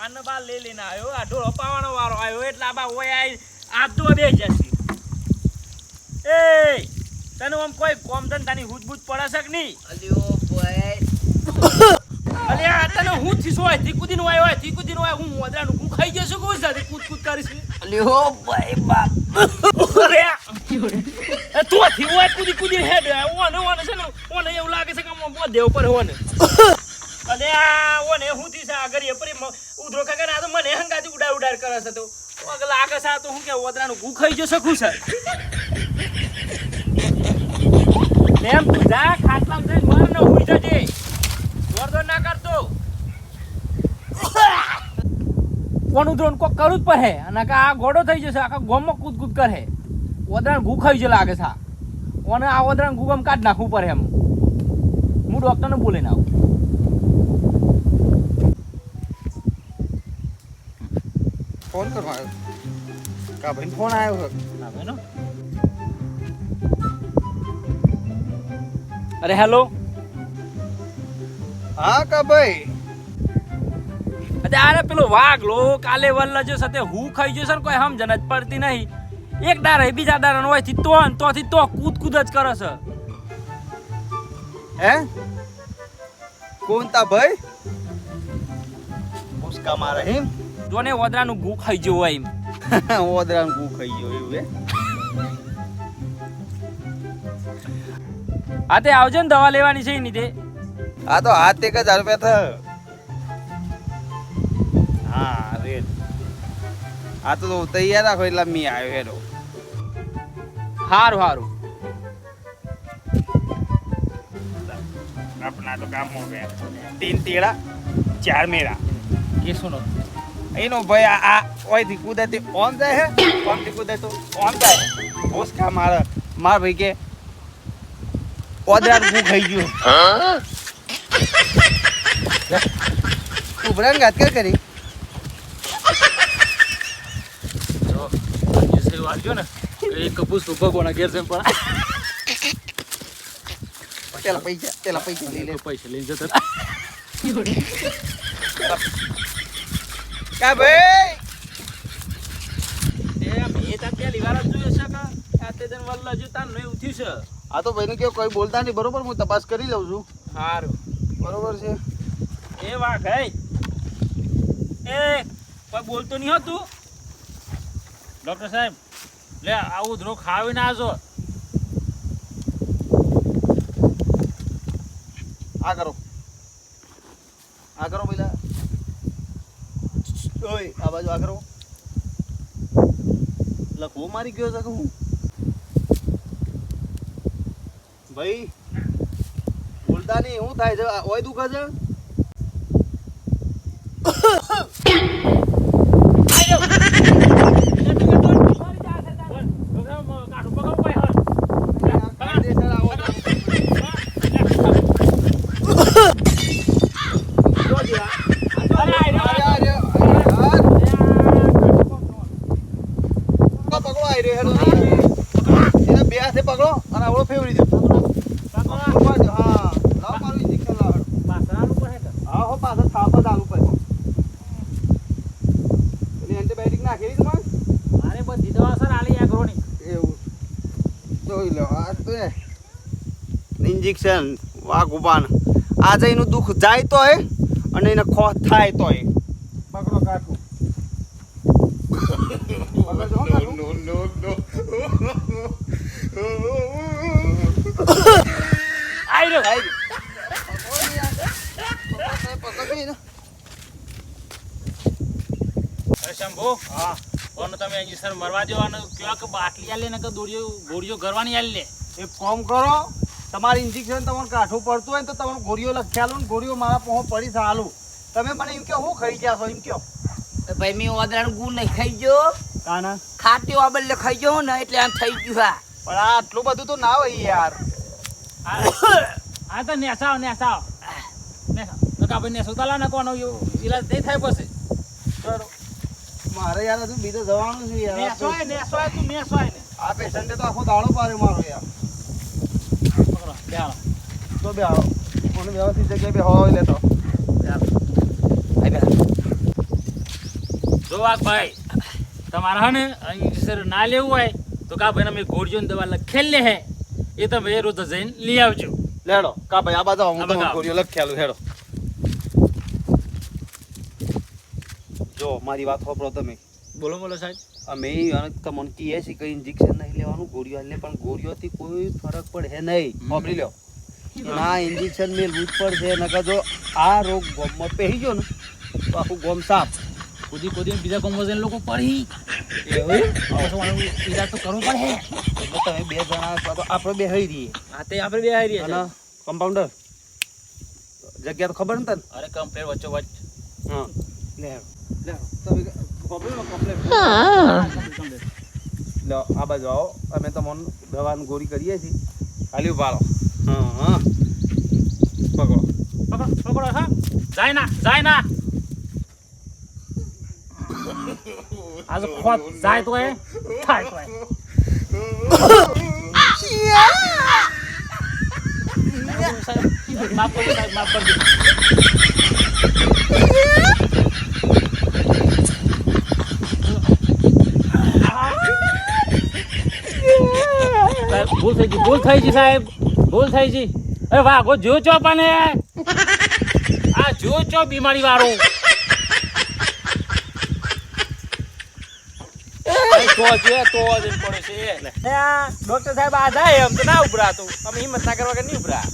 કાન બાર લઈને આવ્યો આ ઢોળો પાવાનો વારો આવ્યો એટલે આ બા ઓય આઈ આધો બે જશે એ તને આમ કોઈ કોમ ધંધાની હુજબુજ પડે છે કે નહીં અલ્યો ભાઈ અલે આ તને હું થી સોય થી કુદીનો આયો હું મોદરાનું હું ખાઈ જશું કોણ સાથે કૂદ કરીશ અલ્યો ભાઈ બાપ અરે એ તું થી ઓય કુદી હેડ ઓને છે ને ઓને એવું લાગે છે કે મો દેવ પર ઓને અલે આ ઓને હું થી સા ગરીએ પરી ઉધરો કાકા ના તો મને હંગાતી ઉડાડ કરે છે તો ઓગ લાગે છે તો હું કે ઓદરાનું હું ખાઈ જશું છે એમ તું જા ખાટલામાં જઈને મર ન હોઈ જજે વરદો ના કરતો કોનું દ્રોણ કોક કરું જ પડે અને આ ગોડો થઈ જશે આખા ગોમમાં કૂદ કરે ઓદરાણ ઘૂ ખાઈ જ લાગે છે ઓને આ ઓદરાણ ઘૂ કાઢ નાખવું પડે એમ હું ડોક્ટરને બોલીને આવું ફોન કરવા આવ્યો કા ભાઈ ફોન આવ્યો છે હા ભાઈ અરે હેલો હા કા ભાઈ અરે પેલો વાઘ લો કાલે વલ્લા જો સાથે હું ખાઈ જશે ને કોઈ સમજણ જ પડતી નહીં એક દાર બીજા દાર હોય થી તો કૂદ જ કરે છે હે કોણ તા ભાઈ ઉસકા મારે હિમ જોને ઓદરાનું ગુ ખાઈ ગયો હોય એમ ઓદરાનું ગુ ખાઈ ગયો એવું હે આ તે આવજો ને દવા લેવાની છે એની તે આ તો હાથ 1000 રૂપિયા થા હા રેડ આ તો તૈયાર રાખો એટલે મી આવ્યો હેરો હારું अपना तो काम हो गया 3 टेड़ा 4 मेरा કે સુનો એનો ભાઈ આ ઓયથી કૂદે તે ઓન જાય હે ઓનથી કૂદે તો ઓન જાય બોસ કા માર ભાઈ કે ઓદરાર હું ખાઈ ગયો ઉભરાન ગાત કર કરી જે વાગ્યો ને એક કપૂસ તો ભગવાના ઘેર છે પણ પેલા પૈસા લઈ લે પૈસા લઈને જતા કા ભાઈ એ મે તા પેલી વાર જોયો છે કે આ તે દન વલ્લા જો તાન નઈ ઉઠ્યું છે આ તો ભાઈને કે કોઈ બોલતા નહીં બરોબર હું તપાસ કરી લઉં છું હારું બરોબર છે એ વાઘ હે એ કોઈ બોલતો નહીં હતું ડોક્ટર સાહેબ લે આવું ધ્રો ખાવીને આજો આ કરો પેલા ઓય આ બાજુ આ કરો લખવો મારી ગયો છે કે હું ભાઈ બોલતા નહીં શું થાય છે ઓય દુખે છે પકડો અને આવડો ફેવરી દો હા લાવ મારું ઇન્જેક્શન લાવ હા હો પાછા થાપ જ આલુ પડે એની એન્ટીબાયોટિક નાખેલી તમારે મારે બધી દવા સર આલી એગ્રોની એવું જોઈ લો આ તો ઇન્જેક્શન વાઘ ઉપાન આજે એનું દુઃખ જાય તો હે અને એને ખો થાય તો હે પકડો કાઠું શંભુ હા કોણ તમે ઇન્જેક્શન મરવા દેવાનું કયો કે બાટલી આલે ને કે ગોળીઓ ગરવાની આલે લે એક કામ કરો તમારી ઇન્જેક્શન તમને કાઠું પડતું હોય તો તમને ગોળીઓ લખ્યાલો ને ગોળીઓ મારા પહોંચ પડી ચાલુ તમે મને એમ કે હું ખાઈ ગયા છો એમ કયો ભાઈ મેં ઓદરાનું ગુ નહીં ખાઈ ગયો કાના ખાટી વાબલ ખાઈ ગયો ને એટલે આમ થઈ ગયું હા પણ આ આટલું બધું તો ના હોય યાર આ તો નેસાવ નકા ભાઈ નેસો તાલા ને કોનો ઈલાજ નહીં થાય પછી ચલો મારે યાર હજુ બીજે જવાનું છે યાર નેસોય તું નેસોય ને આ પેશન્ટે તો આખો દાડો પાડ્યો મારો યાર પકડો બે હાલો તો બે આવો કોને વ્યવસ્થિત જગ્યાએ બે હવા લેતો આઈ બે જો વાઘભાઈ તમારે હે ને ઇન્જેક્શન ના લેવું હોય તો કા ભાઈ અમે ગોળીઓની દવા લખેલ લે હે એ તમે રોજ જઈને લઈ આવજો. લેડો કા ભાઈ આ બાજુ આવો, હું આ બાજુ તમને આવો. ગોળીઓ લખેલું હેડો. જો મારી વાત સાંભળો તમે. બોલો બોલો સાહેબ. અમે તમને કહીએ છીએ કે ઇન્જેક્શન નહીં લેવાનું, ગોળીઓ લે, પણ ગોળીઓથી કોઈ ફરક પડે નહીં. સાંભળી લો, ના ઇન્જેક્શન મેળવું જ પડશે, નકર જો આ રોગ ગોમમાં પહેરી ગયો ને તો આખું ગોમ સાફ. કુદી બીજા કોમ્બોઝન લોકો પડી એવું ઈલાજ તો કરવો પડે. એટલે તમે બે જણા છો તો આપણે બે હઈ રહીએ. હા તે આપણે બે હારી અને કમ્પાઉન્ડર જગ્યા તો ખબર ને તને? અરે કમ્પ્લેટ વચ્ચો વચ્ચ હા લેડો લેડો તમે ખબર ને કમ્પ્લેટ લો આ બાજુ આવો, અમે તમને દવાની ગોળી કરીએ છીએ. ખાલી ઉભા રહો. હા હા પકડો. પકડો હા જાય ના આજ ખોટ જાય તો એ થાય તો એ. માફ કરજો સાહેબ, માફ કરજો. સાહેબ, ભૂલ થઈ ગઈ સાહેબ, ભૂલ થઈ ગઈ. અરે વાઘો જો ચો પણ આ જો ચો બીમારી વાળો ડોક્ટર સાહેબ આ જાય એમ તો ના ઉભરાતું, અમે હિંમત ના કરવા કે નહીં ઉભરા.